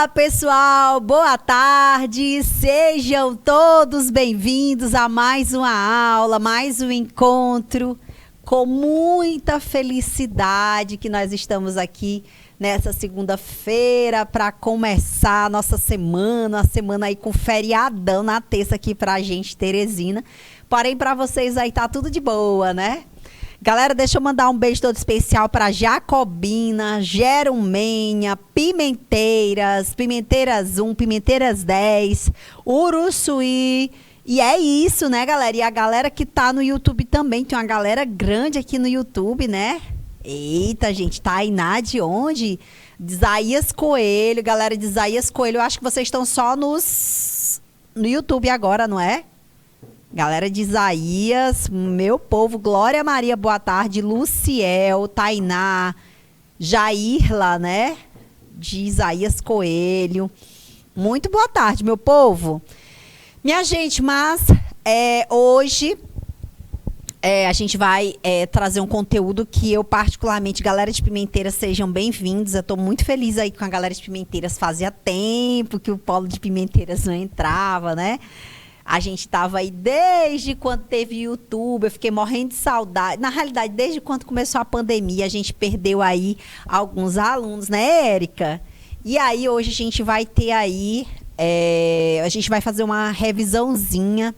Olá, pessoal, boa tarde, sejam todos bem-vindos a mais uma aula, mais um encontro. Com muita felicidade que nós estamos aqui nessa segunda-feira para começar a nossa semana, a semana aí com feriadão na terça aqui pra gente, Teresina. Porém, para vocês aí tá tudo de boa, né? Galera, deixa eu mandar um beijo todo especial para Jacobina, Jerumenha, Pimenteiras 1, Pimenteiras 10, Uruçuí. E é isso, né, galera? E a galera que tá no YouTube também, tem uma galera grande aqui no YouTube, né? Eita, gente, Tainá de onde? De Isaías Coelho, galera de Isaías Coelho. Eu acho que vocês estão só no YouTube agora, não é? Galera de Isaías, meu povo, Glória Maria, boa tarde, Luciel, Tainá, Jairla, né? De Isaías Coelho. Muito boa tarde, meu povo. Minha gente, mas hoje a gente vai trazer um conteúdo que eu particularmente, galera de Pimenteiras, sejam bem-vindos. Eu estou muito feliz aí com a galera de Pimenteiras. Fazia tempo que o Polo de Pimenteiras não entrava, né? A gente estava aí desde quando teve YouTube, eu fiquei morrendo de saudade. Na realidade, desde quando começou a pandemia, a gente perdeu aí alguns alunos, né, Érica? E aí, hoje a gente vai ter aí, a gente vai fazer uma revisãozinha,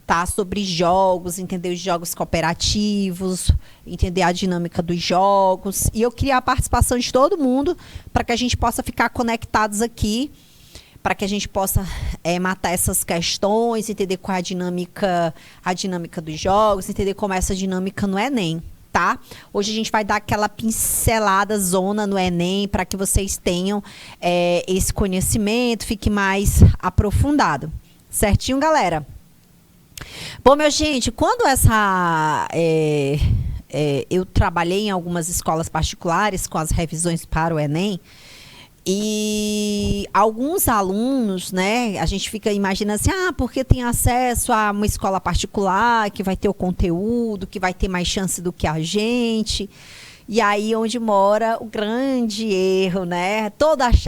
tá? Sobre jogos, entender os jogos cooperativos, entender a dinâmica dos jogos. E eu queria a participação de todo mundo para que a gente possa ficar conectados aqui, para que a gente possa matar essas questões, entender qual é a dinâmica dos jogos, entender como é essa dinâmica no Enem, tá? Hoje a gente vai dar aquela pincelada zona no Enem para que vocês tenham esse conhecimento, fique mais aprofundado. Certinho, galera? Bom, minha gente, quando eu trabalhei em algumas escolas particulares com as revisões para o Enem, e alguns alunos, né, a gente fica imaginando assim, porque tem acesso a uma escola particular, que vai ter o conteúdo, que vai ter mais chance do que a gente. E aí onde mora o grande erro, né?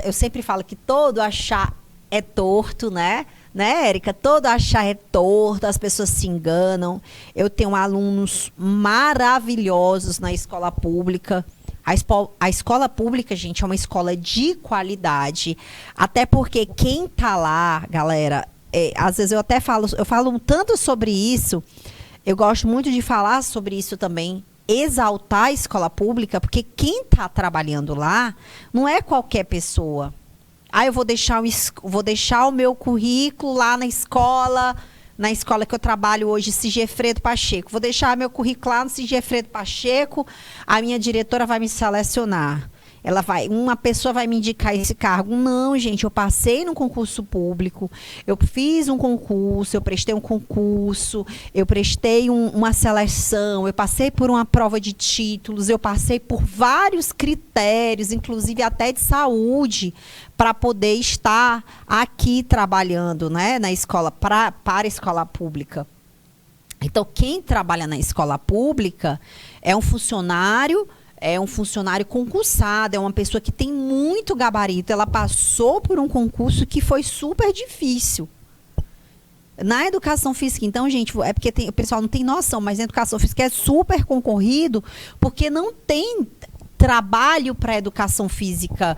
Eu sempre falo que todo achar é torto, né? Né, Érica? Todo achar é torto, as pessoas se enganam. Eu tenho alunos maravilhosos na escola pública. A escola pública, gente, é uma escola de qualidade, até porque quem tá lá, galera, às vezes eu falo tanto sobre isso, eu gosto muito de falar sobre isso também, exaltar a escola pública, porque quem tá trabalhando lá não é qualquer pessoa. Eu vou deixar o meu currículo lá na escola que eu trabalho hoje, Sigefredo Pacheco. Vou deixar meu currículo lá no Sigefredo Pacheco, a minha diretora vai me selecionar. Uma pessoa vai me indicar esse cargo. Não, gente, eu passei no concurso público, eu fiz um concurso, eu prestei um concurso, eu prestei uma seleção, eu passei por uma prova de títulos, eu passei por vários critérios, inclusive até de saúde, para poder estar aqui trabalhando, né, na escola, para a escola pública. Então, quem trabalha na escola pública é um funcionário concursado, é uma pessoa que tem muito gabarito, ela passou por um concurso que foi super difícil. Na educação física, então, gente, é porque o pessoal não tem noção, mas na educação física é super concorrido, porque não tem trabalho para educação física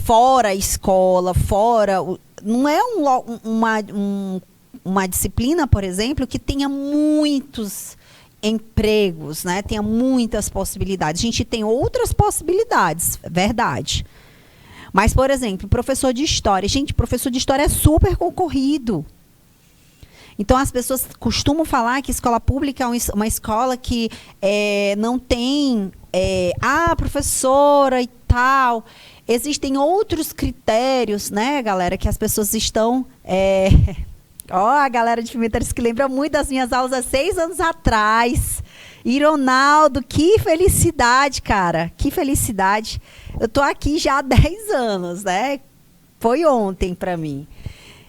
fora a escola, não é uma disciplina, por exemplo, que tenha muitos empregos, né? Tenha muitas possibilidades. A gente tem outras possibilidades, verdade. Mas, por exemplo, professor de história. Gente, professor de história é super concorrido. Então, as pessoas costumam falar que escola pública é uma escola que não tem professora e tal. Existem outros critérios, né, galera, que as pessoas estão... a galera de Pimenteiras que lembra muito das minhas aulas há 6 anos atrás. Ironaldo, que felicidade, cara. Que felicidade. Eu tô aqui já há 10 anos, né? Foi ontem para mim.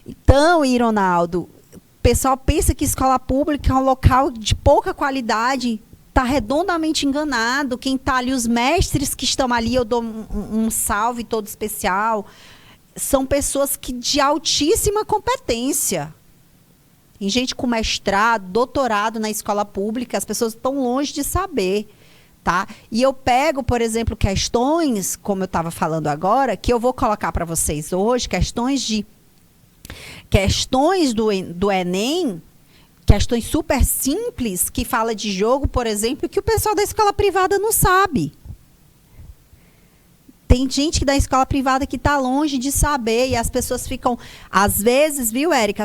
Então, Ironaldo, o pessoal pensa que escola pública é um local de pouca qualidade. Está redondamente enganado. Quem está ali, os mestres que estão ali, eu dou um salve todo especial. são pessoas que de altíssima competência. Tem gente com mestrado, doutorado na escola pública, as pessoas estão longe de saber, tá? E eu pego, por exemplo, questões, como eu estava falando agora, que eu vou colocar para vocês hoje, questões do Enem, questões super simples, que fala de jogo, por exemplo, que o pessoal da escola privada não sabe. Tem gente da escola privada que está longe de saber e as pessoas ficam, às vezes, viu, Érica,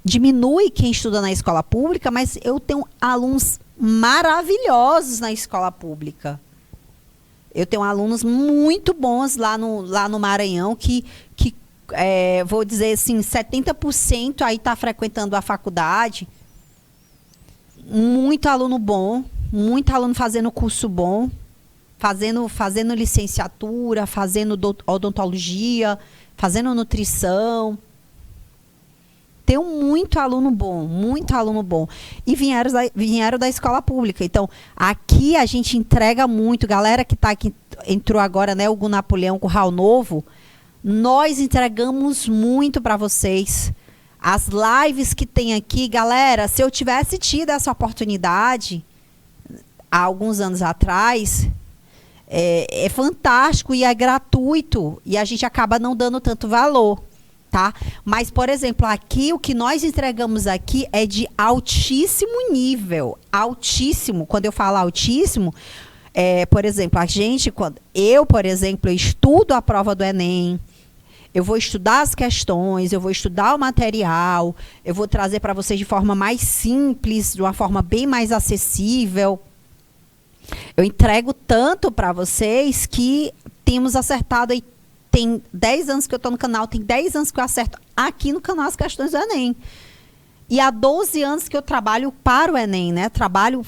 diminui quem estuda na escola pública, mas eu tenho alunos maravilhosos na escola pública. Eu tenho alunos muito bons lá no Maranhão que vou dizer assim, 70% aí está frequentando a faculdade. Muito aluno bom, muito aluno fazendo curso bom. Fazendo licenciatura, fazendo odontologia, fazendo nutrição. Tenho muito aluno bom, muito aluno bom. E vieram da escola pública. Então, aqui a gente entrega muito. Galera que tá aqui, entrou agora, né, o Hugo Napoleão Curral Novo, nós entregamos muito para vocês. As lives que tem aqui, galera, se eu tivesse tido essa oportunidade há alguns anos atrás... É fantástico e é gratuito e a gente acaba não dando tanto valor, tá? Mas, por exemplo, aqui, o que nós entregamos aqui é de altíssimo nível, altíssimo. Quando eu falo altíssimo, por exemplo, por exemplo, eu estudo a prova do Enem, eu vou estudar as questões, eu vou estudar o material, eu vou trazer para vocês de forma mais simples, de uma forma bem mais acessível. Eu entrego tanto para vocês que temos acertado aí, tem 10 anos que eu estou no canal, tem 10 anos que eu acerto aqui no canal as questões do Enem. E há 12 anos que eu trabalho para o Enem, né? Trabalho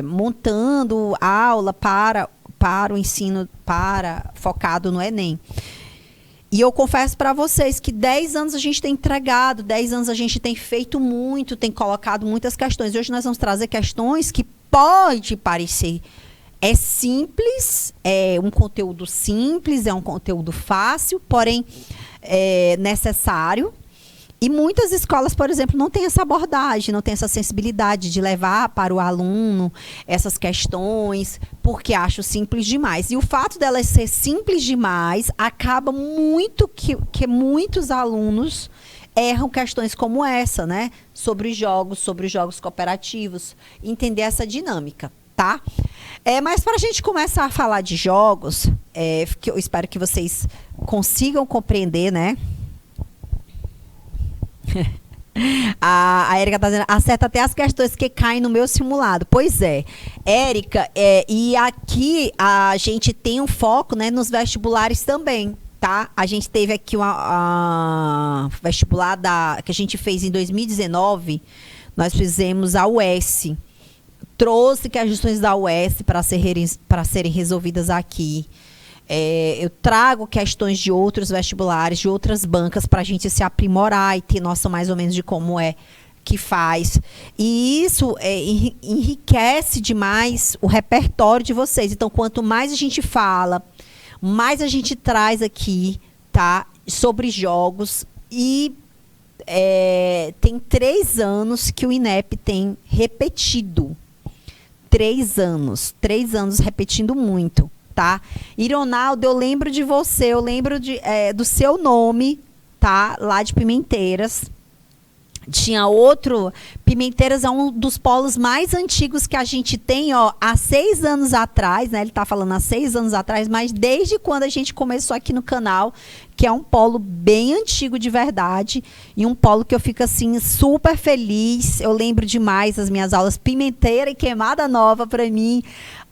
montando aula para o ensino focado no Enem. E eu confesso para vocês que 10 anos a gente tem entregado, 10 anos a gente tem feito muito, tem colocado muitas questões. Hoje nós vamos trazer questões que pode parecer simples, é um conteúdo simples, é um conteúdo fácil, porém é necessário. E muitas escolas, por exemplo, não têm essa abordagem, não têm essa sensibilidade de levar para o aluno essas questões, porque acham simples demais. E o fato delas ser simples demais acaba muito que muitos alunos erram questões como essa, né? Sobre os jogos cooperativos. Entender essa dinâmica, tá? Mas para a gente começar a falar de jogos, que eu espero que vocês consigam compreender, né? A Érica está dizendo, acerta até as questões que caem no meu simulado. Pois é, Érica, e aqui a gente tem um foco, né, nos vestibulares também, tá? A gente teve aqui uma vestibular que a gente fez em 2019, nós fizemos a UES, trouxe questões da UES para serem resolvidas aqui. Eu trago questões de outros vestibulares, de outras bancas, para a gente se aprimorar e ter noção mais ou menos de como é que faz. E isso enriquece demais o repertório de vocês. Então, quanto mais a gente fala, mais a gente traz aqui, tá, sobre jogos. E tem 3 anos que o INEP tem repetido. 3 anos repetindo muito. Tá? Ironaldo, eu lembro de você, eu lembro do seu nome, tá? Lá de Pimenteiras. Tinha outro. Pimenteiras é um dos polos mais antigos que a gente tem, ó, há 6 anos atrás, né? Ele tá falando há 6 anos atrás, mas desde quando a gente começou aqui no canal, que é um polo bem antigo de verdade, e um polo que eu fico assim super feliz. Eu lembro demais as minhas aulas Pimenteira e Queimada Nova para mim.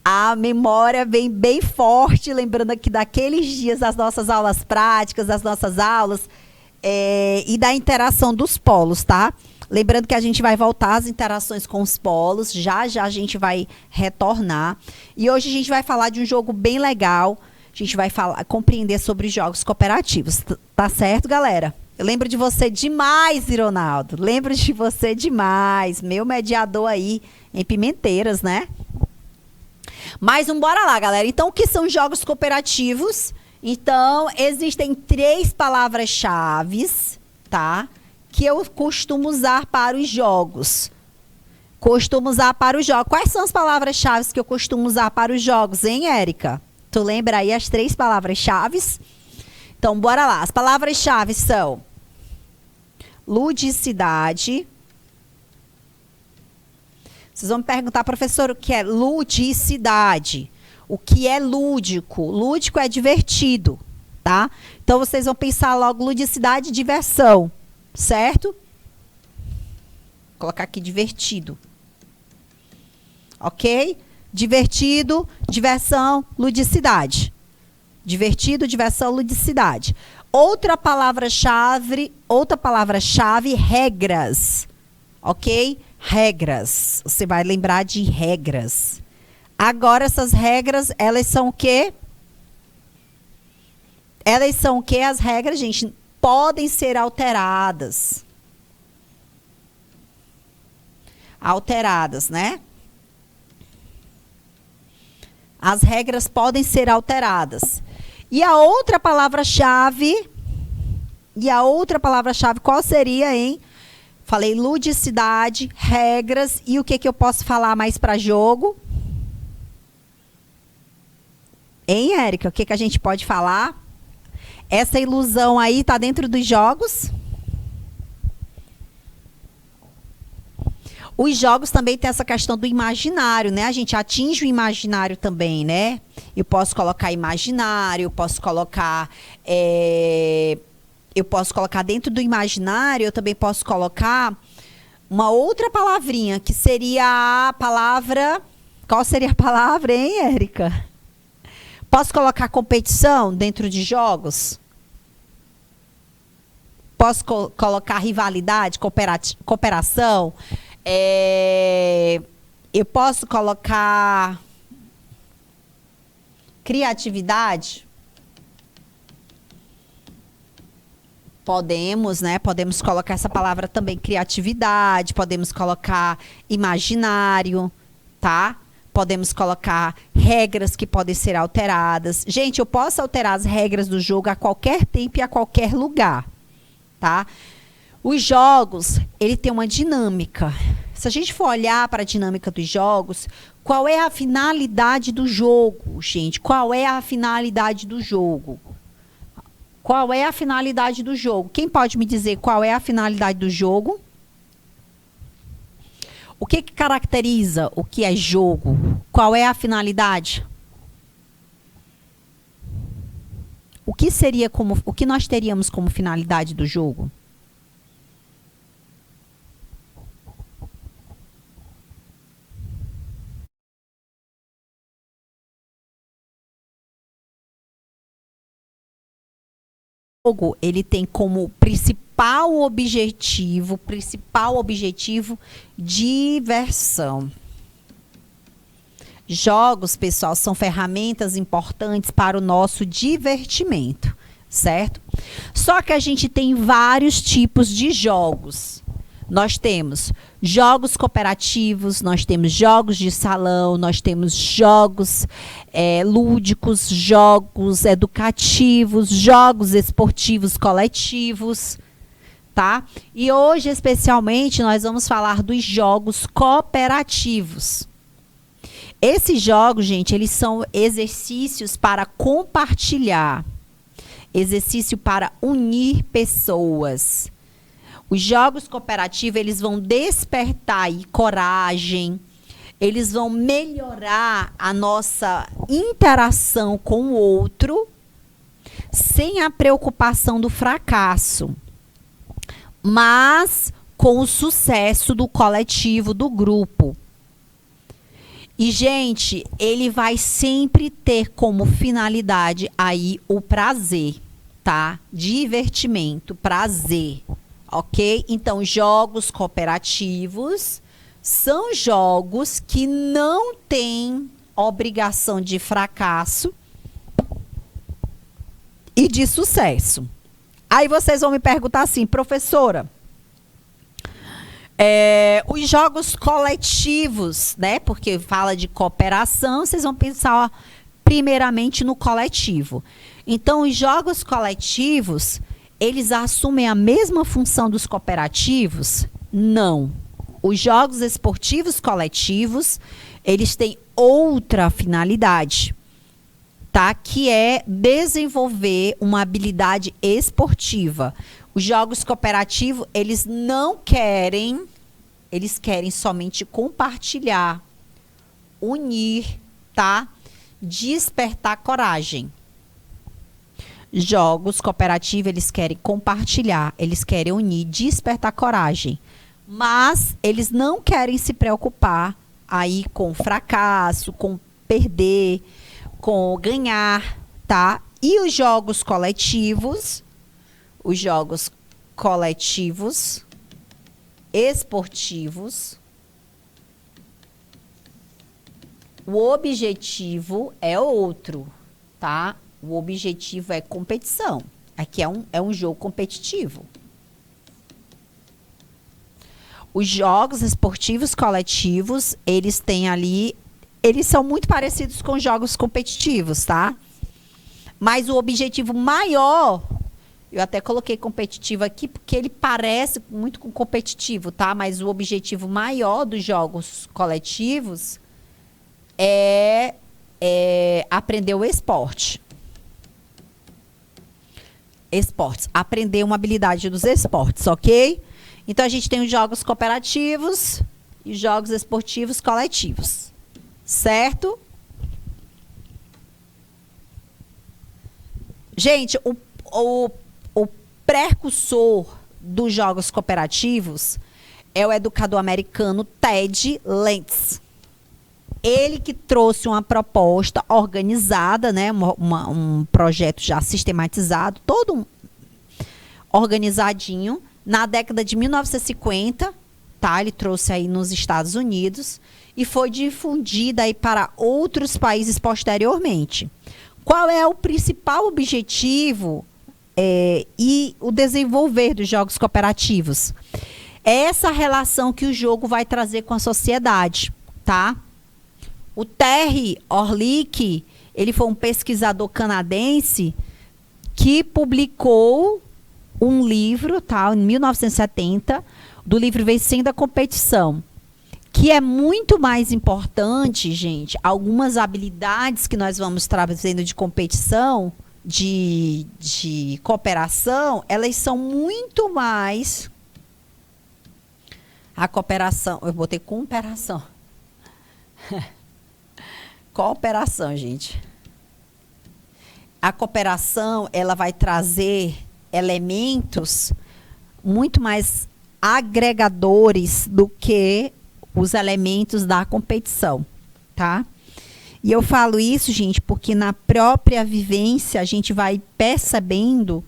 A memória vem bem forte, lembrando aqui daqueles dias das nossas aulas práticas, das nossas aulas e da interação dos polos, tá? Lembrando que a gente vai voltar às interações com os polos, já a gente vai retornar. E hoje a gente vai falar de um jogo bem legal, a gente vai compreender sobre jogos cooperativos, tá certo, galera? Eu lembro de você demais, Ironaldo, lembro de você demais, meu mediador aí em Pimenteiras, né? Mas bora lá, galera. Então, o que são jogos cooperativos? Então, existem 3 palavras-chave, tá? Que eu costumo usar para os jogos. Quais são as palavras-chave que eu costumo usar para os jogos, hein, Érica? Tu lembra aí as 3 palavras-chave? Então, bora lá. As palavras-chave são ludicidade. Vocês vão me perguntar, professor, o que é ludicidade? O que é lúdico? Lúdico é divertido, tá? Então, vocês vão pensar logo ludicidade e diversão, certo? Vou colocar aqui divertido. Ok? Divertido, diversão, ludicidade. Divertido, diversão, ludicidade. Outra palavra-chave, regras. Ok? Regras. Você vai lembrar de regras. Agora, essas regras, elas são o quê? Elas são o quê? As regras, gente, podem ser alteradas. Alteradas, né? As regras podem ser alteradas. E a outra palavra-chave, qual seria, hein? Falei ludicidade, regras, e o que eu posso falar mais para jogo? Hein, Érica? O que a gente pode falar? Essa ilusão aí tá dentro dos jogos? Os jogos também tem essa questão do imaginário, né? A gente atinge o imaginário também, né? Eu posso colocar imaginário, eu posso colocar dentro do imaginário, eu também posso colocar uma outra palavrinha, que seria a palavra... Qual seria a palavra, hein, Érica? Posso colocar competição dentro de jogos? Posso colocar rivalidade, cooperação? Eu posso colocar criatividade? Podemos, né? Podemos colocar essa palavra também, criatividade. Podemos colocar imaginário, tá? Podemos colocar regras que podem ser alteradas. Gente, eu posso alterar as regras do jogo a qualquer tempo e a qualquer lugar, tá? Os jogos, ele tem uma dinâmica. Se a gente for olhar para a dinâmica dos jogos, qual é a finalidade do jogo, gente? Qual é a finalidade do jogo? Qual é a finalidade do jogo? Quem pode me dizer qual é a finalidade do jogo? O que caracteriza o que é jogo? Qual é a finalidade? O que nós teríamos como finalidade do jogo? O jogo, ele tem como principal objetivo diversão. Jogos, pessoal, são ferramentas importantes para o nosso divertimento, certo? Só que a gente tem vários tipos de jogos. Nós temos jogos cooperativos, nós temos jogos de salão, nós temos jogos lúdicos, jogos educativos, jogos esportivos coletivos, tá? E hoje, especialmente, nós vamos falar dos jogos cooperativos. Esses jogos, gente, eles são exercícios para compartilhar, exercício para unir pessoas. Os jogos cooperativos, eles vão despertar aí coragem, eles vão melhorar a nossa interação com o outro, sem a preocupação do fracasso, mas com o sucesso do coletivo, do grupo. E, gente, ele vai sempre ter como finalidade aí o prazer, tá? Divertimento, prazer. Ok? Então, jogos cooperativos são jogos que não têm obrigação de fracasso e de sucesso. Aí vocês vão me perguntar assim, professora, os jogos coletivos, né? Porque fala de cooperação, vocês vão pensar primeiramente no coletivo. Então, os jogos coletivos, eles assumem a mesma função dos cooperativos? Não. Os jogos esportivos coletivos, eles têm outra finalidade, tá? Que é desenvolver uma habilidade esportiva. Os jogos cooperativos, eles não querem, eles querem somente compartilhar, unir, tá? Despertar coragem. Jogos cooperativos, eles querem compartilhar, eles querem unir, despertar coragem. Mas eles não querem se preocupar aí com fracasso, com perder, com ganhar, tá? E os jogos coletivos esportivos, o objetivo é outro, tá? O objetivo é competição. Aqui é um jogo competitivo. Os jogos esportivos coletivos, eles têm ali, eles são muito parecidos com jogos competitivos, tá? Mas o objetivo maior, eu até coloquei competitivo aqui porque ele parece muito com competitivo, tá? Mas o objetivo maior dos jogos coletivos é aprender o esporte. Esportes, aprender uma habilidade dos esportes, ok? Então, a gente tem os jogos cooperativos e os jogos esportivos coletivos, certo? Gente, o precursor dos jogos cooperativos é o educador americano Ted Lentz. Ele que trouxe uma proposta organizada, né, um projeto já sistematizado, todo organizadinho, na década de 1950, tá? Ele trouxe aí nos Estados Unidos e foi difundida aí para outros países posteriormente. Qual é o principal objetivo e o desenvolver dos jogos cooperativos? É essa relação que o jogo vai trazer com a sociedade, tá? O Terry Orlick, ele foi um pesquisador canadense que publicou um livro, tá, em 1970, do livro Vencendo a Competição, que é muito mais importante, gente, algumas habilidades que nós vamos trazendo de competição, de cooperação, elas são muito mais... A cooperação, eu botei cooperação. Cooperação, gente. A cooperação, ela vai trazer elementos muito mais agregadores do que os elementos da competição, tá? E eu falo isso, gente, porque na própria vivência a gente vai percebendo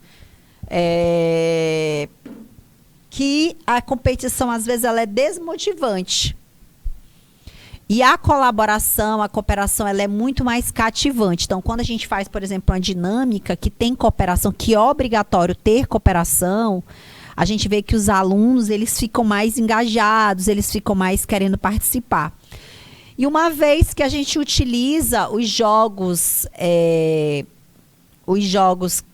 que a competição, às vezes, ela é desmotivante. E a colaboração, a cooperação, ela é muito mais cativante. Então, quando a gente faz, por exemplo, uma dinâmica que tem cooperação, que é obrigatório ter cooperação, a gente vê que os alunos, eles ficam mais engajados, eles ficam mais querendo participar. E uma vez que a gente utiliza os jogos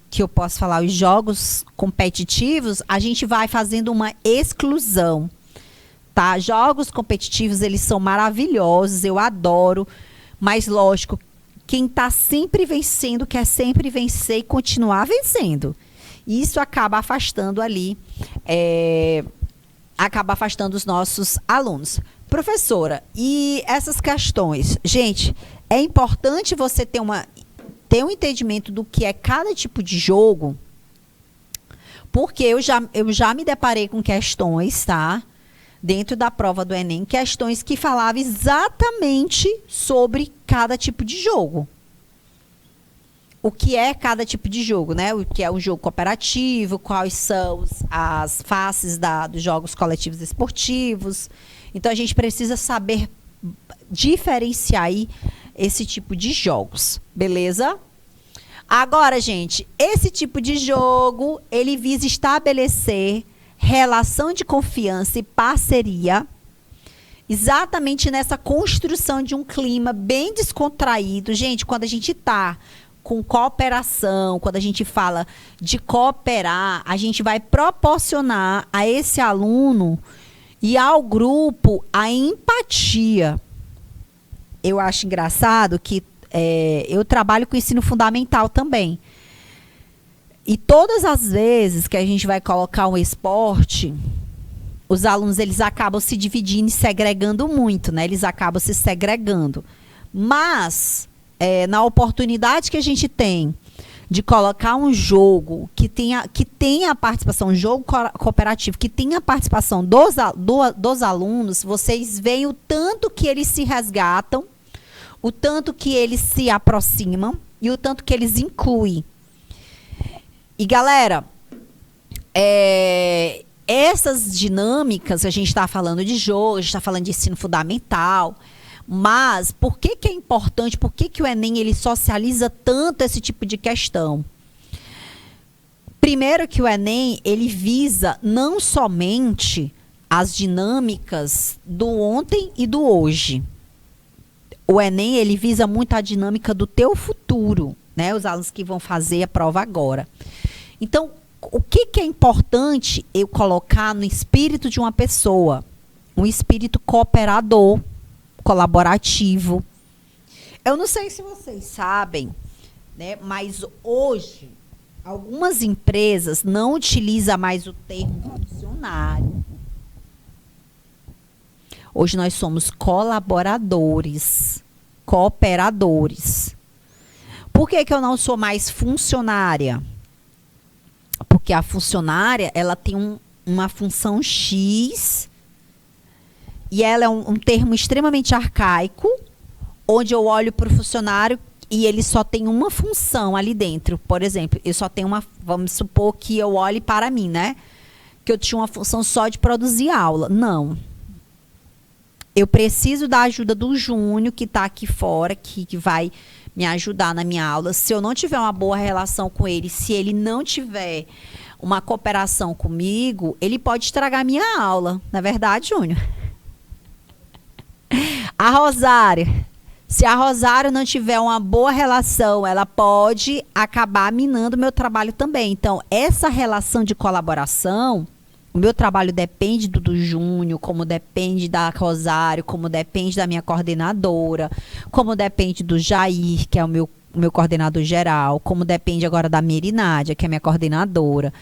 que eu posso falar, os jogos competitivos, a gente vai fazendo uma exclusão. Tá? Jogos competitivos, eles são maravilhosos, eu adoro, mas lógico, quem está sempre vencendo, quer sempre vencer e continuar vencendo. E isso acaba afastando ali, acaba afastando os nossos alunos. Professora, e essas questões? Gente, é importante você ter um entendimento do que é cada tipo de jogo, porque eu já me deparei com questões, tá? Dentro da prova do Enem, questões que falavam exatamente sobre cada tipo de jogo. O que é cada tipo de jogo, né? O que é um jogo cooperativo, quais são as faces dos jogos coletivos esportivos. Então, a gente precisa saber diferenciar aí esse tipo de jogos, beleza? Agora, gente, esse tipo de jogo, ele visa estabelecer relação de confiança e parceria, exatamente nessa construção de um clima bem descontraído. Gente, quando a gente está com cooperação, quando a gente fala de cooperar, a gente vai proporcionar a esse aluno e ao grupo a empatia. Eu acho engraçado que eu trabalho com ensino fundamental também. E todas as vezes que a gente vai colocar um esporte, os alunos eles acabam se dividindo e segregando muito, né? Eles acabam se segregando. Mas, na oportunidade que a gente tem de colocar um jogo que tenha a participação, um jogo cooperativo, que tenha a participação dos alunos, vocês veem o tanto que eles se resgatam, o tanto que eles se aproximam e o tanto que eles incluem. E, galera, essas dinâmicas, a gente está falando de jogo, a gente está falando de ensino fundamental, mas por que é importante, por que o Enem ele socializa tanto esse tipo de questão? Primeiro que o Enem, ele visa não somente as dinâmicas do ontem e do hoje. O Enem, ele visa muito a dinâmica do teu futuro, né? Os alunos que vão fazer a prova agora. Então, o que é importante eu colocar no espírito de uma pessoa? Um espírito cooperador, colaborativo. Eu não sei se vocês sabem, né? Mas hoje, algumas empresas não utilizam mais o termo funcionário. Hoje nós somos colaboradores, cooperadores. Por que eu não sou mais funcionária? Porque a funcionária, ela tem uma função X e ela é um termo extremamente arcaico, onde eu olho para o funcionário e ele só tem uma função ali dentro. Por exemplo, eu só tenho vamos supor que eu olhe para mim, né? Que eu tinha uma função só de produzir aula. Não. Eu preciso da ajuda do Júnior, que está aqui fora, que vai me ajudar na minha aula. Se eu não tiver uma boa relação com ele, se ele não tiver uma cooperação comigo, ele pode estragar minha aula. Não é verdade, Júnior? A Rosária. Se a Rosário não tiver uma boa relação, ela pode acabar minando o meu trabalho também. Então, essa relação de colaboração, o meu trabalho depende do Júnior, como depende da Rosário, como depende da minha coordenadora, como depende do Jair, que é o meu coordenador geral, como depende agora da Merinádia, que é a minha coordenadora,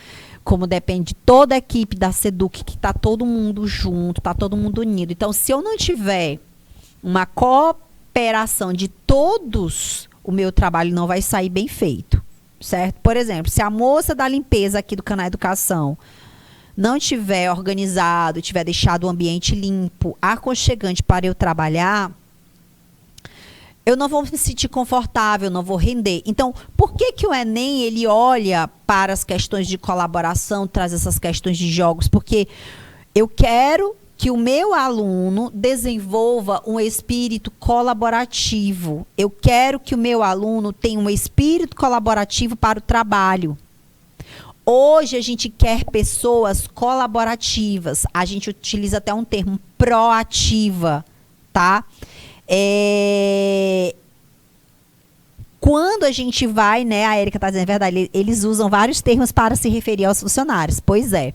como depende de toda a equipe da SEDUC, que está todo mundo junto, está todo mundo unido. Então, se eu não tiver uma cooperação de todos, o meu trabalho não vai sair bem feito, certo? Por exemplo, se a moça da limpeza aqui do Canal Educação não tiver organizado, tiver deixado o ambiente limpo, aconchegante para eu trabalhar, eu não vou me sentir confortável, não vou render. Então, por que o Enem ele olha para as questões de colaboração, traz essas questões de jogos? Porque eu quero que o meu aluno desenvolva um espírito colaborativo. Eu quero que o meu aluno tenha um espírito colaborativo para o trabalho. Hoje a gente quer pessoas colaborativas. A gente utiliza até um termo proativa, tá? Quando a gente vai, né, a Érica está dizendo a verdade, eles usam vários termos para se referir aos funcionários. Pois é.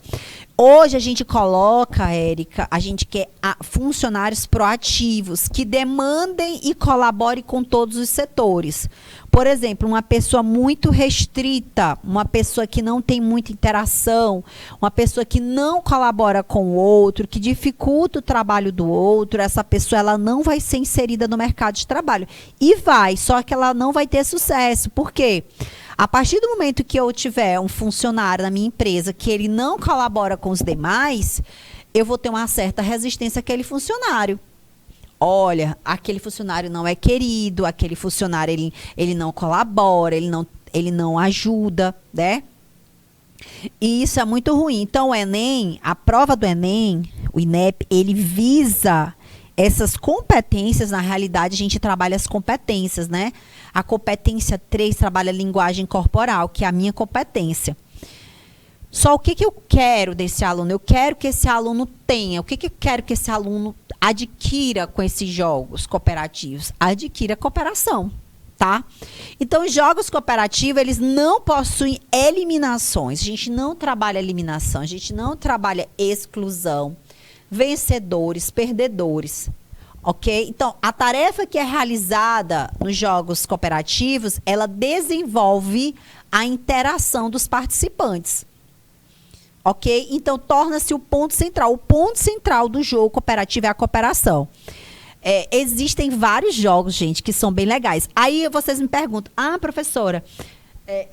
Hoje a gente coloca, Érica, a gente quer funcionários proativos, que demandem e colaborem com todos os setores. Por exemplo, uma pessoa muito restrita, uma pessoa que não tem muita interação, uma pessoa que não colabora com o outro, que dificulta o trabalho do outro, essa pessoa ela não vai ser inserida no mercado de trabalho. E vai, só que ela não vai ter sucesso. Por quê? A partir do momento que eu tiver um funcionário na minha empresa que ele não colabora com os demais, eu vou ter uma certa resistência àquele funcionário. Olha, aquele funcionário não é querido, aquele funcionário ele não colabora, ele não ajuda, né? E isso é muito ruim. Então, o Enem, a prova do Enem, o INEP, ele visa essas competências. Na realidade, a gente trabalha as competências, né? A competência 3 trabalha a linguagem corporal, que é a minha competência. Só o que eu quero desse aluno? Eu quero que esse aluno tenha. O que eu quero que esse aluno adquira com esses jogos cooperativos? Adquira cooperação. tá? Então, os jogos cooperativos, eles não possuem eliminações. A gente não trabalha eliminação, a gente não trabalha exclusão, vencedores, perdedores, ok? Então, a tarefa que é realizada nos jogos cooperativos, ela desenvolve a interação dos participantes, ok? Então, torna-se o ponto central. O ponto central do jogo cooperativo é a cooperação. Existem vários jogos, gente, que são bem legais. Aí vocês me perguntam, professora,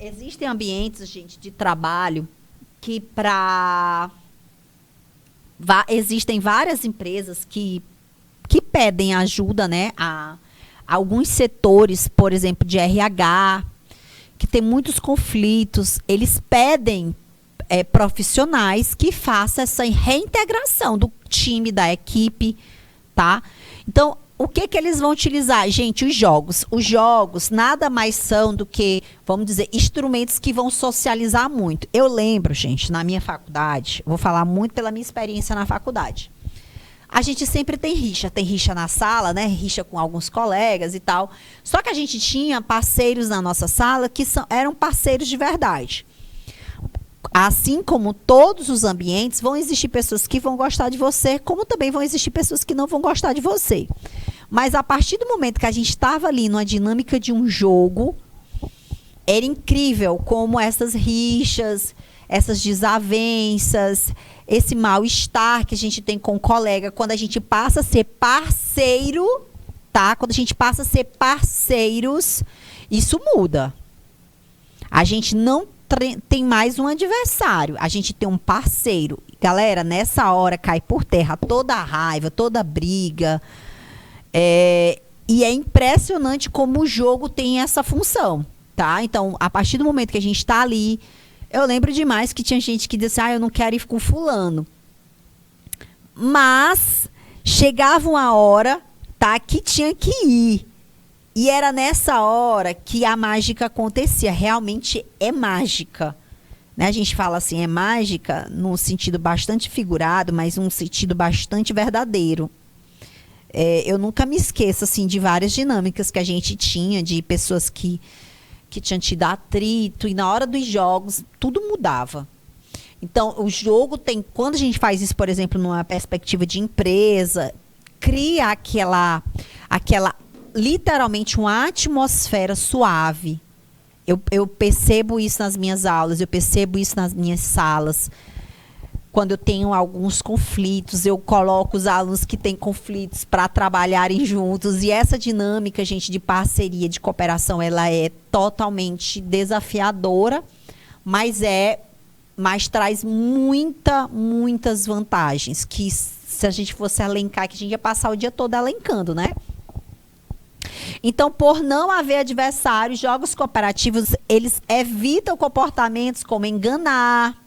existem ambientes, gente, de trabalho que existem várias empresas que pedem ajuda, né, a alguns setores, por exemplo, de RH, que tem muitos conflitos, eles pedem profissionais que façam essa reintegração do time, da equipe, tá? Então, o que eles vão utilizar? Gente, os jogos. Os jogos nada mais são do que, vamos dizer, instrumentos que vão socializar muito. Eu lembro, gente, na minha faculdade, vou falar muito pela minha experiência na faculdade. A gente sempre tem rixa na sala, né? Rixa com alguns colegas e tal. Só que a gente tinha parceiros na nossa sala que eram parceiros de verdade. Assim como todos os ambientes, vão existir pessoas que vão gostar de você, como também vão existir pessoas que não vão gostar de você. Mas a partir do momento que a gente estava ali numa dinâmica de um jogo, era incrível como essas rixas, essas desavenças, esse mal-estar que a gente tem com o colega, quando a gente passa a ser parceiro, tá? Quando a gente passa a ser parceiros, isso muda. A gente não tem mais um adversário, a gente tem um parceiro. Galera, nessa hora cai por terra toda a raiva, toda a briga. E é impressionante como o jogo tem essa função, tá? Então, a partir do momento que a gente está ali, eu lembro demais que tinha gente que disse, eu não quero ir com fulano. Mas chegava uma hora, tá, que tinha que ir. E era nessa hora que a mágica acontecia. Realmente é mágica, né? A gente fala assim, é mágica num sentido bastante figurado, mas num sentido bastante verdadeiro. Eu nunca me esqueço assim, de várias dinâmicas que a gente tinha, de pessoas que tinham tido atrito, e na hora dos jogos, tudo mudava. Então, o jogo tem... Quando a gente faz isso, por exemplo, numa perspectiva de empresa, cria aquela literalmente uma atmosfera suave. Eu percebo isso nas minhas aulas, eu percebo isso nas minhas salas. Quando eu tenho alguns conflitos, eu coloco os alunos que têm conflitos para trabalharem juntos. E essa dinâmica, gente, de parceria, de cooperação, ela é totalmente desafiadora, mas traz muitas vantagens, que se a gente fosse elencar, que a gente ia passar o dia todo elencando, né? Então, por não haver adversários, jogos cooperativos, eles evitam comportamentos como enganar,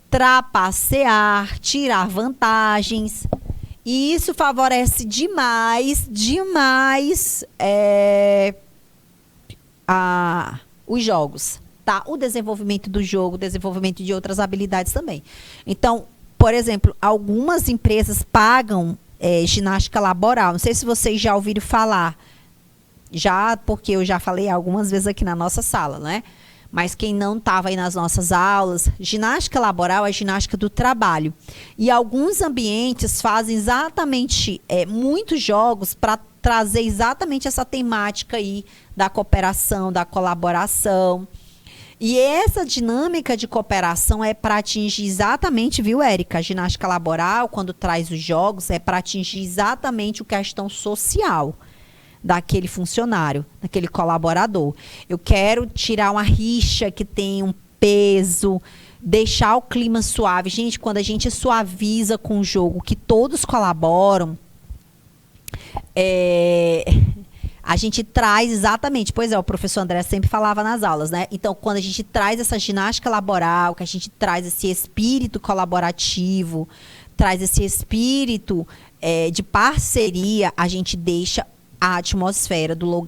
trapacear, tirar vantagens. E isso favorece demais os jogos, tá? O desenvolvimento do jogo, o desenvolvimento de outras habilidades também. Então, por exemplo, algumas empresas pagam ginástica laboral. Não sei se vocês já ouviram falar. Porque eu já falei algumas vezes aqui na nossa sala, né? Mas quem não estava aí nas nossas aulas, ginástica laboral é ginástica do trabalho. E alguns ambientes fazem exatamente muitos jogos para trazer exatamente essa temática aí da cooperação, da colaboração. E essa dinâmica de cooperação é para atingir exatamente, viu, Érica? A ginástica laboral, quando traz os jogos, é para atingir exatamente a questão social daquele funcionário, daquele colaborador. Eu quero tirar uma rixa que tem um peso, deixar o clima suave. Gente, quando a gente suaviza com o jogo, que todos colaboram, a gente traz exatamente, o professor André sempre falava nas aulas, né? Então, quando a gente traz essa ginástica laboral, que a gente traz esse espírito colaborativo, traz esse espírito de parceria, a gente deixa a atmosfera do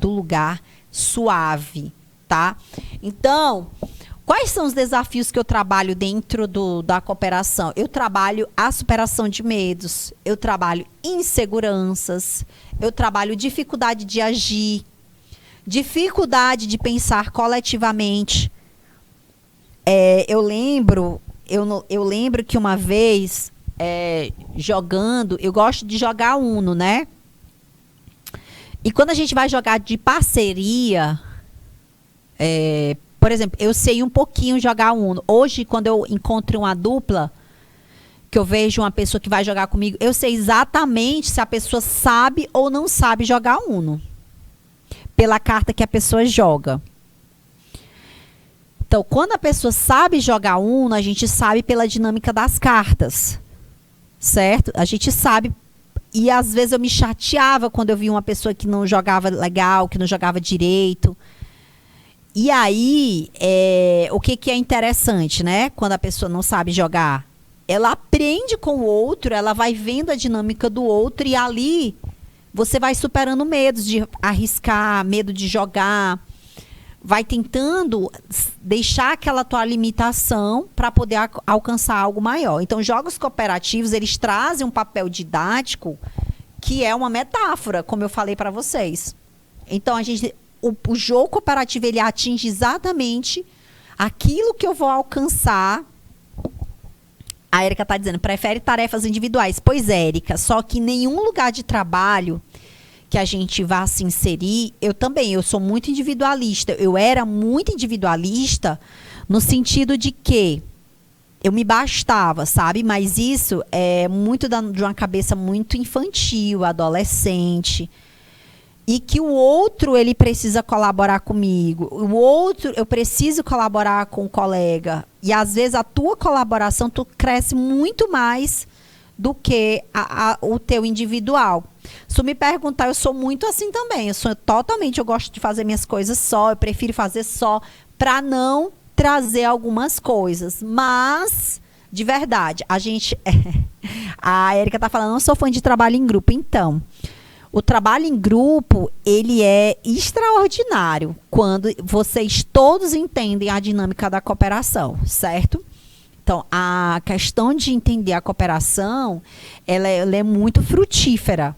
lugar suave, tá? Então, quais são os desafios que eu trabalho dentro da cooperação? Eu trabalho a superação de medos, eu trabalho inseguranças, eu trabalho dificuldade de agir, dificuldade de pensar coletivamente. Eu lembro que uma vez, jogando, eu gosto de jogar Uno, né? E quando a gente vai jogar de parceria, por exemplo, eu sei um pouquinho jogar Uno. Hoje, quando eu encontro uma dupla, que eu vejo uma pessoa que vai jogar comigo, eu sei exatamente se a pessoa sabe ou não sabe jogar Uno. Pela carta que a pessoa joga. Então, quando a pessoa sabe jogar Uno, a gente sabe pela dinâmica das cartas. Certo? A gente sabe. E às vezes eu me chateava quando eu via uma pessoa que não jogava legal, que não jogava direito. E aí, o que é interessante, né? Quando a pessoa não sabe jogar, ela aprende com o outro, ela vai vendo a dinâmica do outro e ali você vai superando medos de arriscar, medo de jogar. Vai tentando deixar aquela tua limitação para poder alcançar algo maior. Então, jogos cooperativos, eles trazem um papel didático que é uma metáfora, como eu falei para vocês. Então, o jogo cooperativo, ele atinge exatamente aquilo que eu vou alcançar. A Érica está dizendo, prefere tarefas individuais. Pois, Érica, só que em nenhum lugar de trabalho que a gente vá se inserir, eu sou muito individualista. Eu era muito individualista no sentido de que eu me bastava, sabe? Mas isso é muito de uma cabeça muito infantil, adolescente. E que o outro, ele precisa colaborar comigo. O outro, eu preciso colaborar com o colega. E às vezes a tua colaboração, tu cresce muito mais do que o teu individual. Se tu me perguntar, eu sou muito assim também. Eu gosto de fazer minhas coisas só, eu prefiro fazer só para não trazer algumas coisas. Mas, de verdade, a Érica tá falando, não sou fã de trabalho em grupo. Então, o trabalho em grupo, ele é extraordinário quando vocês todos entendem a dinâmica da cooperação, certo? Então, a questão de entender a cooperação, ela é muito frutífera.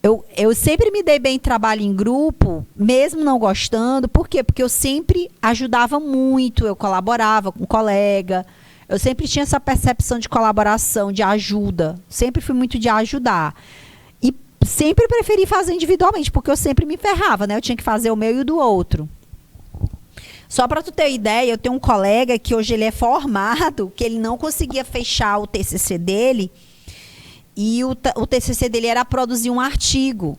Eu sempre me dei bem em trabalho em grupo, mesmo não gostando. Por quê? Porque eu sempre ajudava muito, eu colaborava com um colega. Eu sempre tinha essa percepção de colaboração, de ajuda. Sempre fui muito de ajudar. E sempre preferi fazer individualmente, porque eu sempre me ferrava, né? Eu tinha que fazer o meu e o do outro. Só para tu ter ideia, eu tenho um colega que hoje ele é formado, que ele não conseguia fechar o TCC dele, e o TCC dele era produzir um artigo.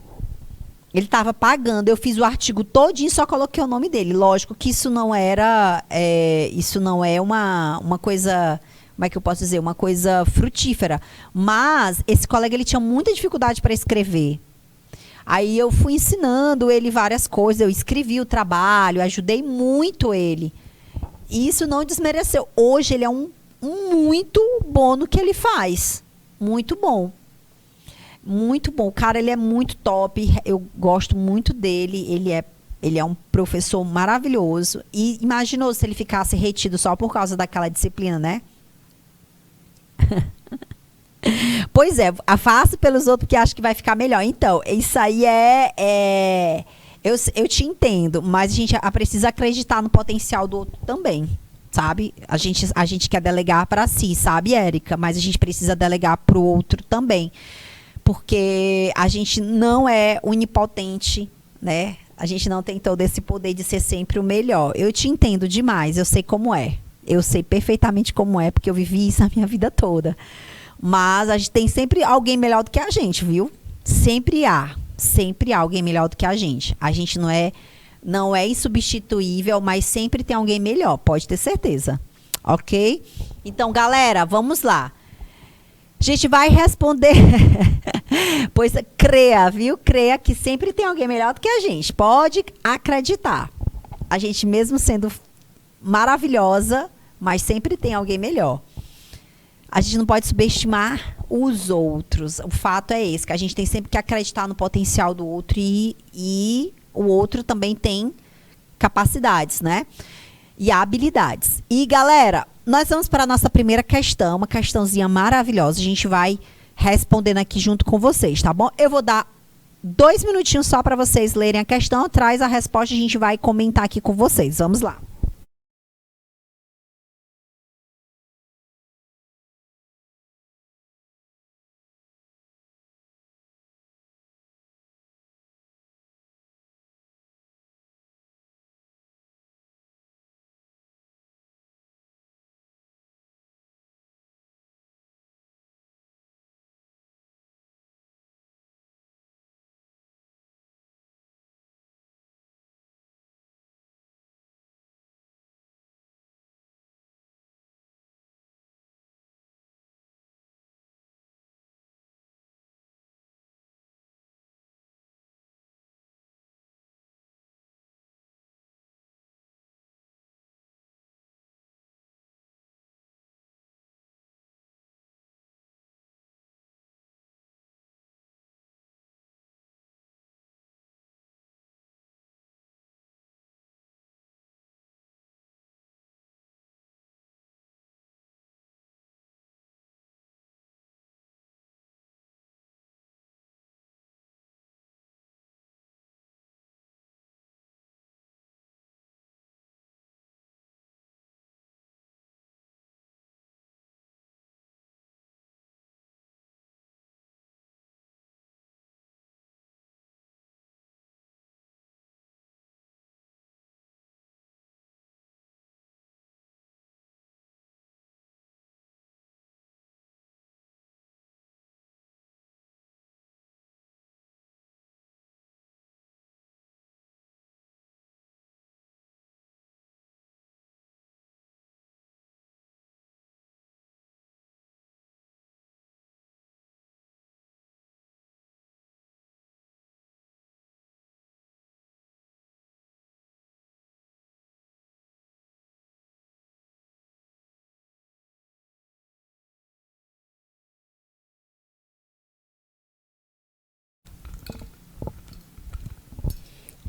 Ele estava pagando, eu fiz o artigo todinho, só coloquei o nome dele. Lógico que isso não é uma coisa, como é que eu posso dizer, uma coisa frutífera. Mas esse colega, ele tinha muita dificuldade para escrever. Aí eu fui ensinando ele várias coisas, eu escrevi o trabalho, ajudei muito ele. E isso não desmereceu. Hoje ele é um muito bom no que ele faz. Muito bom. Muito bom. O cara, ele é muito top. Eu gosto muito dele. Ele é um professor maravilhoso. E imaginou se ele ficasse retido só por causa daquela disciplina, né? Pois é, faço pelos outros que acho que vai ficar melhor. Então, isso aí eu te entendo, mas a gente precisa acreditar no potencial do outro também, sabe? A gente quer delegar para si, sabe, Érica? Mas a gente precisa delegar para o outro também. Porque a gente não é onipotente, né? A gente não tem todo esse poder de ser sempre o melhor. Eu te entendo demais, eu sei como é. Eu sei perfeitamente como é, porque eu vivi isso a minha vida toda. Mas a gente tem sempre alguém melhor do que a gente, viu? Sempre há alguém melhor do que a gente. A gente não é insubstituível, mas sempre tem alguém melhor, pode ter certeza. Ok? Então, galera, vamos lá. A gente vai responder. Pois creia, viu? Creia que sempre tem alguém melhor do que a gente. Pode acreditar. A gente mesmo sendo maravilhosa, mas sempre tem alguém melhor. A gente não pode subestimar os outros. O fato é esse, que a gente tem sempre que acreditar no potencial do outro e o outro também tem capacidades, né? E habilidades. E, galera, nós vamos para a nossa primeira questão, uma questãozinha maravilhosa. A gente vai respondendo aqui junto com vocês, tá bom? Eu vou dar 2 minutinhos só para vocês lerem a questão, traz a resposta e a gente vai comentar aqui com vocês. Vamos lá.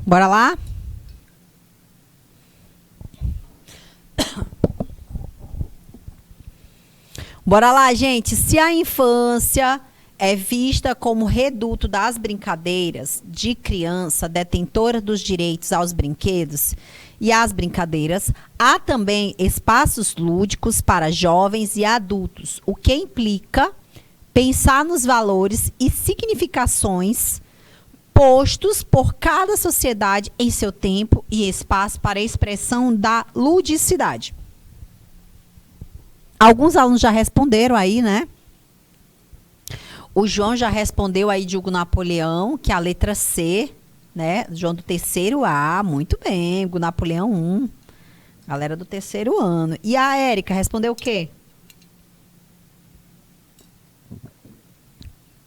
Bora lá? Bora lá, gente. Se a infância é vista como reduto das brincadeiras de criança detentora dos direitos aos brinquedos e às brincadeiras, há também espaços lúdicos para jovens e adultos, o que implica pensar nos valores e significações postos por cada sociedade em seu tempo e espaço para a expressão da ludicidade. Alguns alunos já responderam aí, né? O João já respondeu aí de Hugo Napoleão, que é a letra C, né? João do terceiro A, muito bem, Hugo Napoleão 1. Galera do terceiro ano. E a Érica respondeu o quê?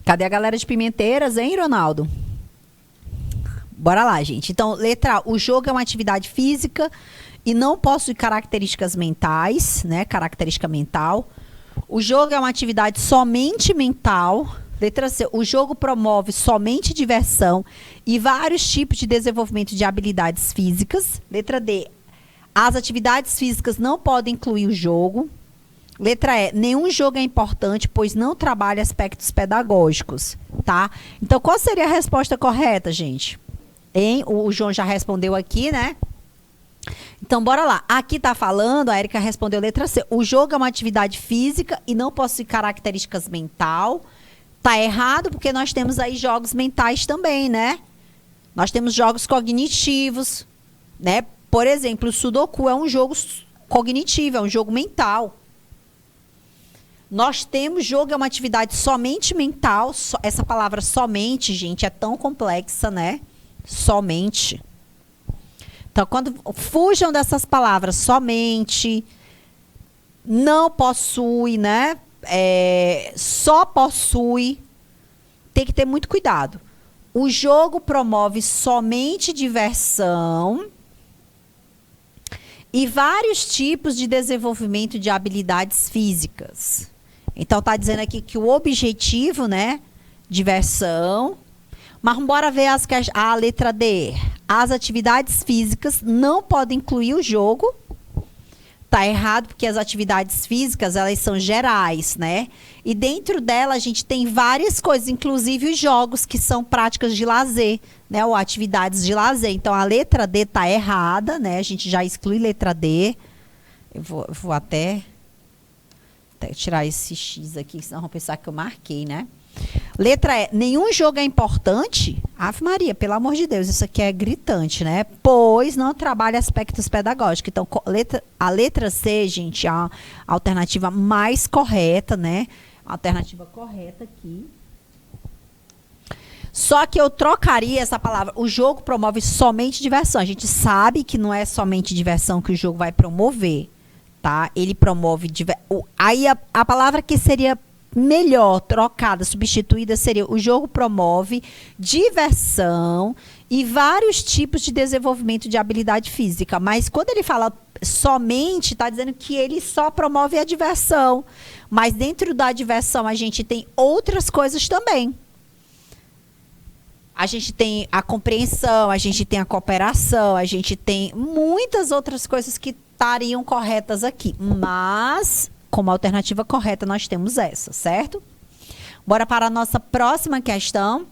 Cadê a galera de Pimenteiras, hein, Ronaldo? Bora lá, gente. Então, letra A, o jogo é uma atividade física e não possui características mentais, né? Característica mental. O jogo é uma atividade somente mental. Letra C, o jogo promove somente diversão e vários tipos de desenvolvimento de habilidades físicas. Letra D, as atividades físicas não podem incluir o jogo. Letra E, nenhum jogo é importante, pois não trabalha aspectos pedagógicos, tá? Então, qual seria a resposta correta, gente? Hein? O João já respondeu aqui, né? Então, bora lá. Aqui tá falando, a Érica respondeu letra C. O jogo é uma atividade física e não possui características mental. Tá errado, porque nós temos aí jogos mentais também, né? Nós temos jogos cognitivos, né? Por exemplo, o Sudoku é um jogo cognitivo, é um jogo mental. Nós temos jogo é uma atividade somente mental. Essa palavra somente, gente, é tão complexa, né? Somente. Então, quando fujam dessas palavras somente, não possui, né? Só possui, tem que ter muito cuidado. O jogo promove somente diversão e vários tipos de desenvolvimento de habilidades físicas. Então, tá dizendo aqui que o objetivo, né? Diversão. Mas bora ver a letra D. As atividades físicas não podem incluir o jogo. Tá errado porque as atividades físicas, elas são gerais, né? E dentro dela a gente tem várias coisas, inclusive os jogos que são práticas de lazer, né? Ou atividades de lazer. Então a letra D tá errada, né? A gente já exclui letra D. Eu vou até tirar esse X aqui, senão vão pensar que eu marquei, né? Letra E, nenhum jogo é importante? Ave Maria, pelo amor de Deus, isso aqui é gritante, né? Pois não trabalha aspectos pedagógicos. Então, a letra C, gente, é a alternativa mais correta, né? A alternativa correta aqui. Só que eu trocaria essa palavra. O jogo promove somente diversão. A gente sabe que não é somente diversão que o jogo vai promover, tá? Ele promove... Aí a palavra que seria melhor trocada, substituída, seria: o jogo promove diversão e vários tipos de desenvolvimento de habilidade física. Mas quando ele fala somente, está dizendo que ele só promove a diversão. Mas dentro da diversão a gente tem outras coisas também. A gente tem a compreensão, a gente tem a cooperação, a gente tem muitas outras coisas que estariam corretas aqui. Mas, como alternativa correta, nós temos essa, certo? Bora para a nossa próxima questão.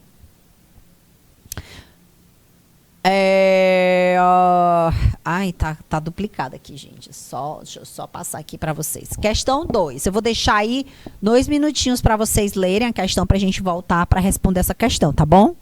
Ai, tá duplicada aqui, gente. Deixa eu só passar aqui para vocês. Questão 2. Eu vou deixar aí 2 minutinhos para vocês lerem a questão para a gente voltar para responder essa questão, tá bom?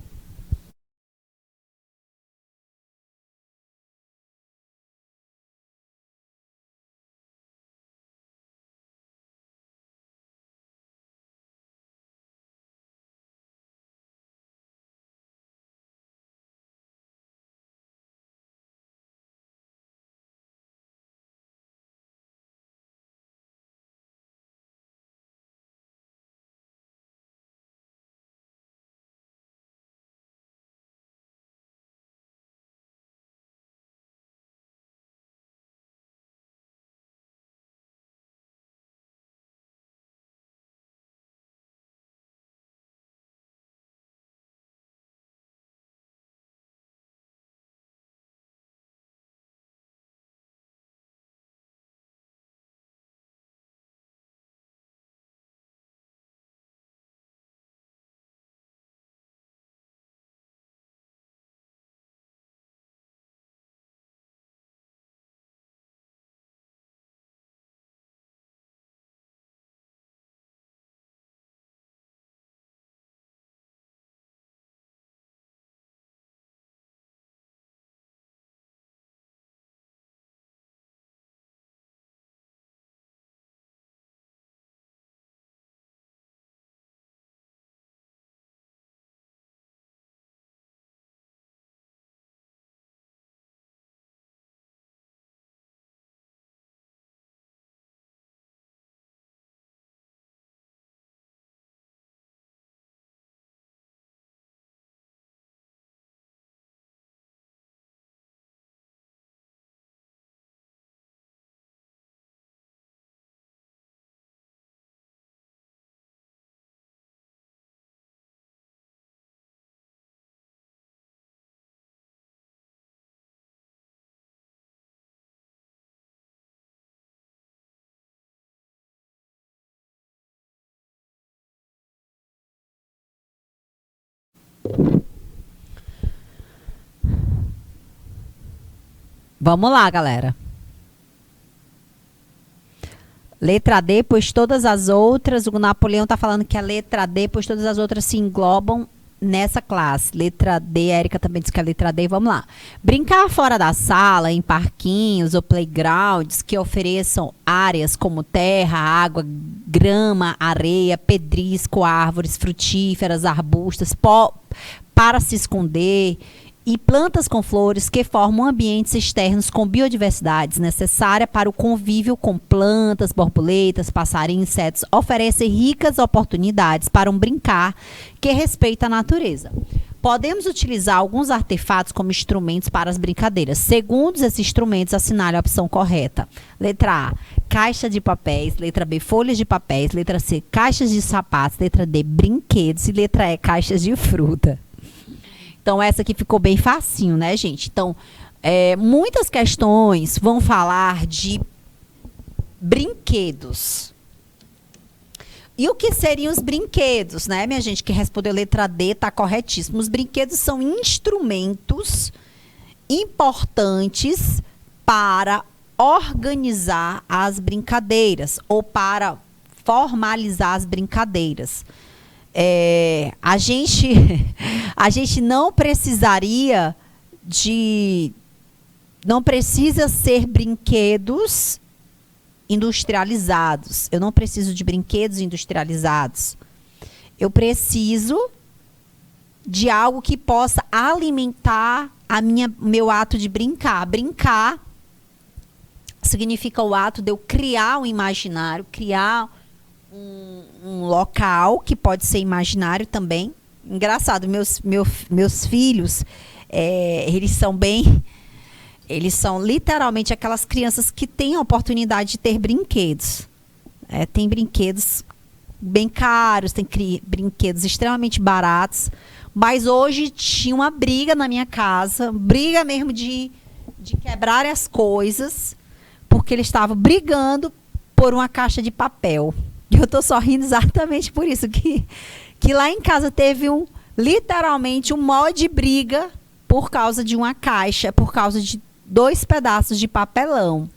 Vamos lá, galera. Letra D, pois todas as outras... O Napoleão está falando que a letra D, pois todas as outras se englobam nessa classe. Letra D, a Érica também diz que é a letra D. Vamos lá. Brincar fora da sala, em parquinhos ou playgrounds que ofereçam áreas como terra, água, grama, areia, pedrisco, árvores frutíferas, arbustos, para se esconder... e plantas com flores que formam ambientes externos com biodiversidade necessária para o convívio com plantas, borboletas, passarinhos, insetos, oferecem ricas oportunidades para um brincar que respeita a natureza. Podemos utilizar alguns artefatos como instrumentos para as brincadeiras. Segundo esses instrumentos, assinale a opção correta. Letra A, caixa de papéis. Letra B, folhas de papéis. Letra C, caixas de sapatos. Letra D, brinquedos. E letra E, caixas de fruta. Então, essa aqui ficou bem facinho, né, gente? Então, muitas questões vão falar de Brinquedos. E o que seriam os brinquedos, né, minha gente? Que respondeu letra D, tá corretíssimo. Os brinquedos são instrumentos importantes para organizar as brincadeiras ou para formalizar as brincadeiras. A gente, a gente não precisaria de... Não precisa ser brinquedos industrializados. Eu não preciso de brinquedos industrializados. Eu preciso de algo que possa alimentar meu ato de brincar. Brincar significa o ato de eu criar um imaginário, criar um local que pode ser imaginário também. Engraçado, meus filhos, eles são literalmente aquelas crianças que têm a oportunidade de ter brinquedos. Tem brinquedos bem caros, tem brinquedos extremamente baratos. Mas hoje tinha uma briga na minha casa, briga mesmo de quebrar as coisas, porque eles estavam brigando por uma caixa de papel. E eu estou sorrindo exatamente por isso, que lá em casa teve literalmente um mó de briga por causa de uma caixa, por causa de 2 pedaços de papelão.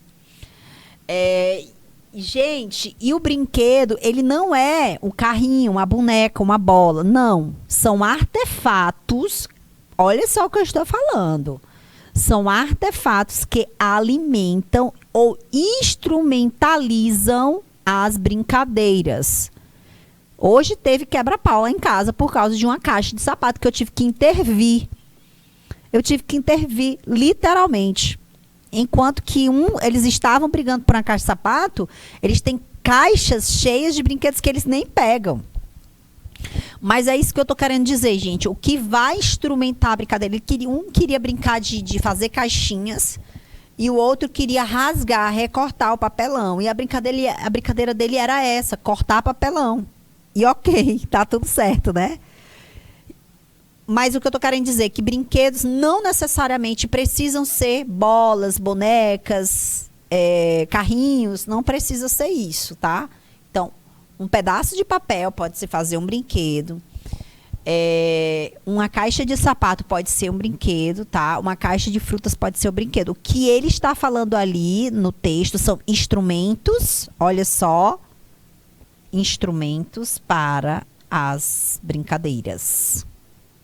Gente, e o brinquedo, ele não é um carrinho, uma boneca, uma bola. Não. São artefatos. Olha só o que eu estou falando. São artefatos que alimentam ou instrumentalizam as brincadeiras. Hoje teve quebra-pau lá em casa por causa de uma caixa de sapato que eu tive que intervir. Eu tive que intervir, literalmente. Enquanto que eles estavam brigando por uma caixa de sapato, eles têm caixas cheias de brinquedos que eles nem pegam. Mas é isso que eu tô querendo dizer, gente. O que vai instrumentar a brincadeira? Um queria brincar de fazer caixinhas e o outro queria rasgar, recortar o papelão. E a brincadeira dele era essa, cortar papelão. E ok, tá tudo certo, né? Mas o que eu tô querendo dizer é que brinquedos não necessariamente precisam ser bolas, bonecas, carrinhos. Não precisa ser isso, tá? Então, um pedaço de papel pode se fazer um brinquedo. Uma caixa de sapato pode ser um brinquedo, tá? Uma caixa de frutas pode ser um brinquedo. O que ele está falando ali no texto são instrumentos, olha só, instrumentos para as brincadeiras.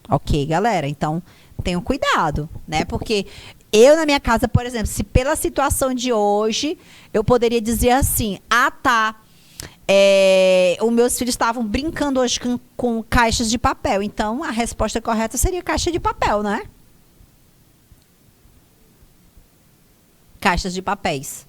Ok, galera? Então, tenham cuidado, né? Porque eu, na minha casa, por exemplo, se pela situação de hoje, eu poderia dizer assim, tá, os meus filhos estavam brincando hoje com caixas de papel. Então, a resposta correta seria caixa de papel, né? Caixas de papéis.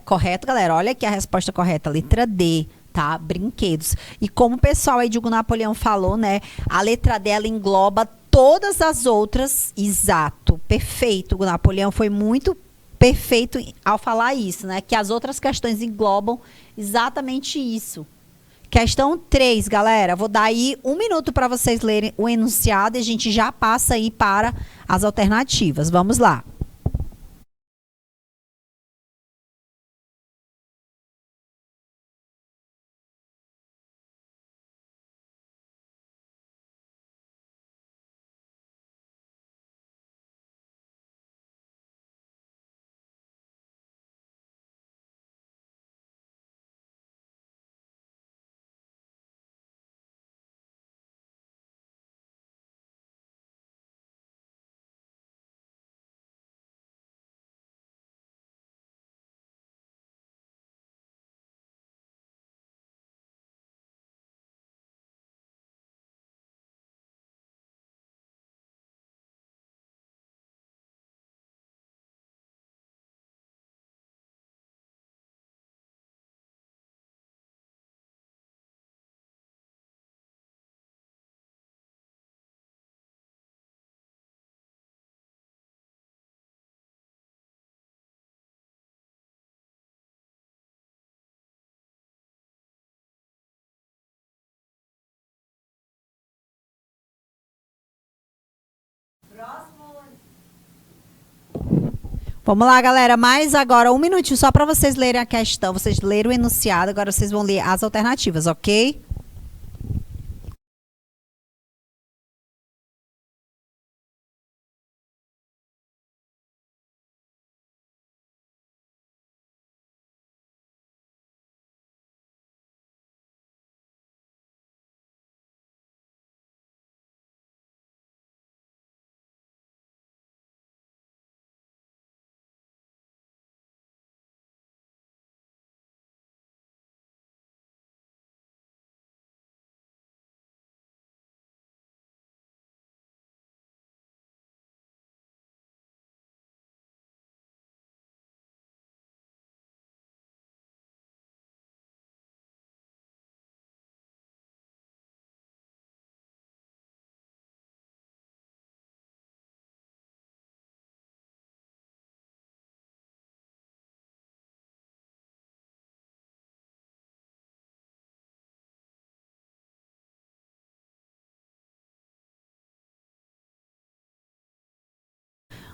Correto, galera? Olha aqui a resposta correta, letra D. Tá? Brinquedos. E como o pessoal aí de Hugo Napoleão falou, né? A letra D, ela engloba todas as outras. Exato. Perfeito. O Hugo Napoleão foi muito perfeito ao falar isso, né? Que as outras questões englobam exatamente isso. Questão 3, galera. Vou dar aí 1 minuto para vocês lerem o enunciado e a gente já passa aí para as alternativas. Vamos lá. Vamos lá, galera. Mais agora um minutinho só para vocês lerem a questão. Vocês leram o enunciado, agora vocês vão ler as alternativas, ok?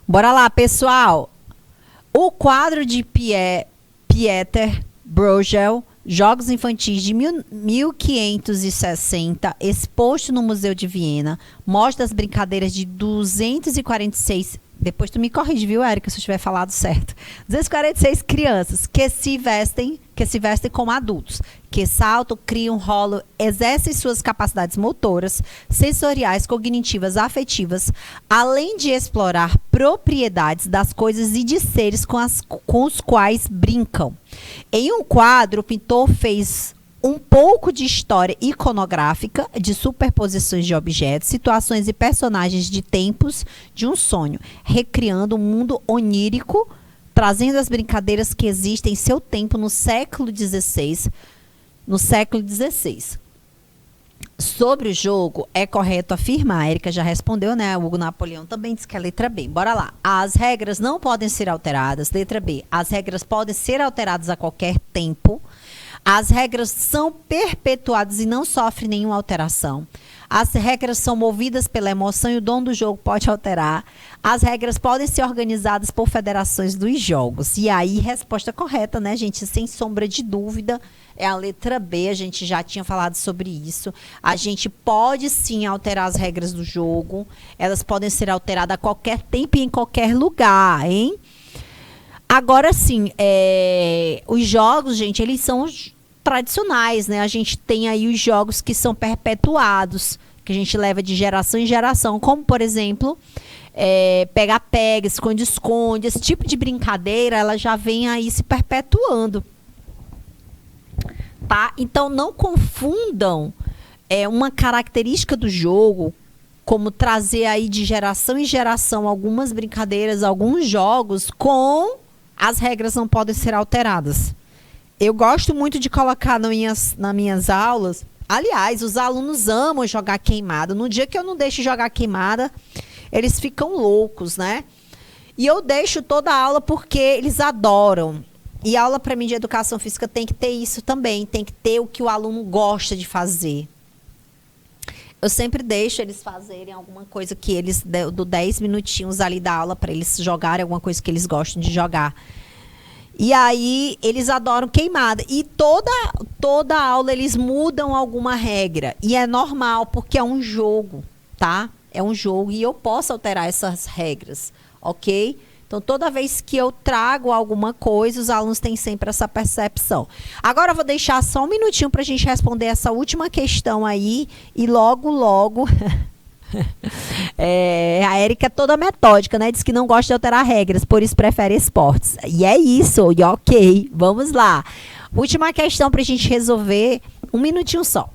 Bora lá, pessoal. O quadro de Pieter Bruegel, Jogos Infantis de 1560, exposto no Museu de Viena, mostra as brincadeiras de 246. Depois tu me corrige, viu, Érica, se eu tiver falado certo. 246 crianças que se vestem como adultos, que saltam, criam, rolam, exercem suas capacidades motoras, sensoriais, cognitivas, afetivas, além de explorar propriedades das coisas e de seres com os quais brincam. Em um quadro, o pintor fez um pouco de história iconográfica, de superposições de objetos, situações e personagens de tempos de um sonho, recriando um mundo onírico, trazendo as brincadeiras que existem em seu tempo no século XVI. Sobre o jogo, é correto afirmar, a Erika já respondeu, né? O Hugo Napoleão também disse que é a letra B. Bora lá. As regras não podem ser alteradas. Letra B. As regras podem ser alteradas a qualquer tempo. As regras são perpetuadas e não sofrem nenhuma alteração. As regras são movidas pela emoção e o dono do jogo pode alterar. As regras podem ser organizadas por federações dos jogos. E aí, resposta correta, né, gente? Sem sombra de dúvida, é a letra B. A gente já tinha falado sobre isso. A gente pode sim alterar as regras do jogo. Elas podem ser alteradas a qualquer tempo e em qualquer lugar, hein? Agora sim, os jogos, gente, eles são os tradicionais, né? A gente tem aí os jogos que são perpetuados, que a gente leva de geração em geração, como, por exemplo, pega-pega, esconde-esconde. Esse tipo de brincadeira, ela já vem aí se perpetuando, tá? Então, não confundam uma característica do jogo, como trazer aí de geração em geração algumas brincadeiras, alguns jogos, com as regras não podem ser alteradas. Eu gosto muito de colocar nas minhas aulas. Aliás, os alunos amam jogar queimada. No dia que eu não deixo jogar queimada, eles ficam loucos, né? E eu deixo toda a aula porque eles adoram. E a aula, para mim, de educação física tem que ter isso também. Tem que ter o que o aluno gosta de fazer. Eu sempre deixo eles fazerem alguma coisa que eles, do 10 minutinhos ali da aula, para eles jogarem alguma coisa que eles gostam de jogar. E aí, eles adoram queimada. E toda aula eles mudam alguma regra. E é normal, porque é um jogo, tá? É um jogo e eu posso alterar essas regras, ok? Então, toda vez que eu trago alguma coisa, os alunos têm sempre essa percepção. Agora, eu vou deixar só um minutinho para a gente responder essa última questão aí. E logo, logo... a Érica é toda metódica, né? Diz que não gosta de alterar regras, por isso prefere esportes. E é isso, e ok. Vamos lá. Última questão para a gente resolver. Um minutinho só.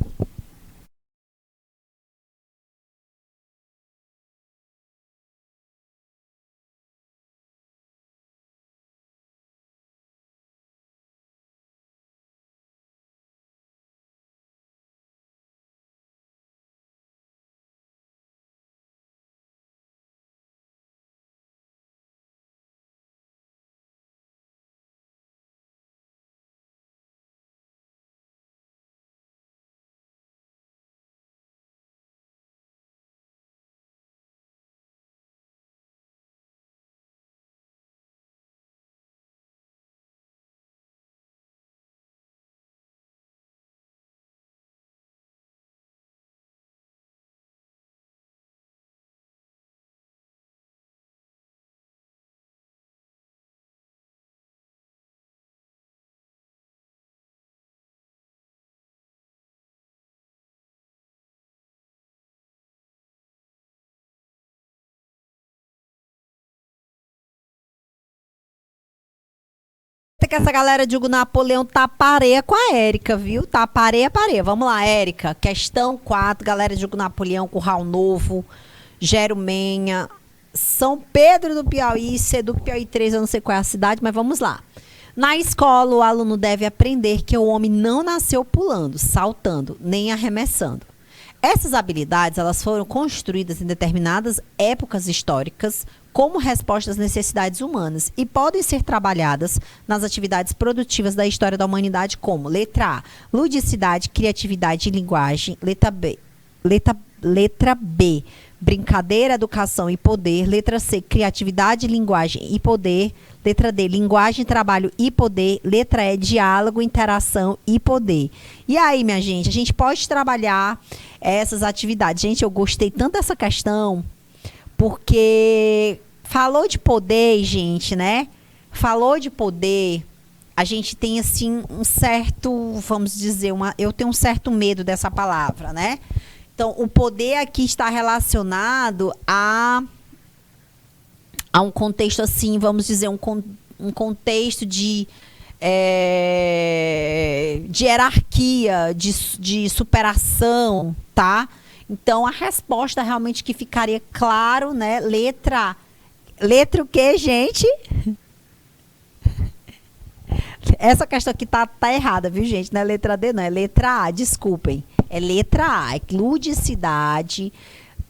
que essa galera de Hugo Napoleão tá pareia com a Érica, viu? Tá pareia. Vamos lá, Érica. Questão 4, galera de Hugo Napoleão, Curral Novo, Gero Menha, São Pedro do Piauí, Seduc Piauí 3, eu não sei qual é a cidade, mas vamos lá. Na escola, o aluno deve aprender que o homem não nasceu pulando, saltando, nem arremessando. Essas habilidades, elas foram construídas em determinadas épocas históricas como resposta às necessidades humanas e podem ser trabalhadas nas atividades produtivas da história da humanidade como letra A, ludicidade, criatividade e linguagem, letra B, brincadeira, educação e poder, letra C, criatividade, linguagem e poder, letra D, linguagem, trabalho e poder, letra E, diálogo, interação e poder. E aí, minha gente, a gente pode trabalhar essas atividades. Gente, eu gostei tanto dessa questão, porque falou de poder, gente, né? Falou de poder, a gente tem, assim, um certo, vamos dizer, eu tenho um certo medo dessa palavra, né? Então, o poder aqui está relacionado a um contexto, assim, vamos dizer, um contexto de hierarquia, de superação, tá? Então, a resposta realmente que ficaria claro, né? Letra o quê, gente? Essa questão aqui tá errada, viu, gente? Não é letra D, não. É letra A, desculpem. É letra A. É ludicidade,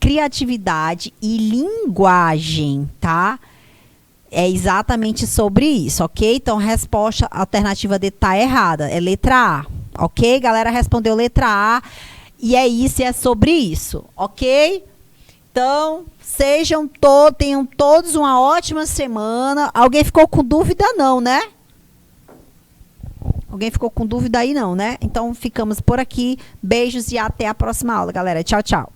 criatividade e linguagem, tá? É exatamente sobre isso, ok? Então, resposta alternativa D tá errada. É letra A, ok? Galera respondeu letra A. E é isso, e é sobre isso, ok? Então, tenham todos uma ótima semana. Alguém ficou com dúvida, não, né? Alguém ficou com dúvida aí, não, né? Então, ficamos por aqui. Beijos e até a próxima aula, galera. Tchau, tchau.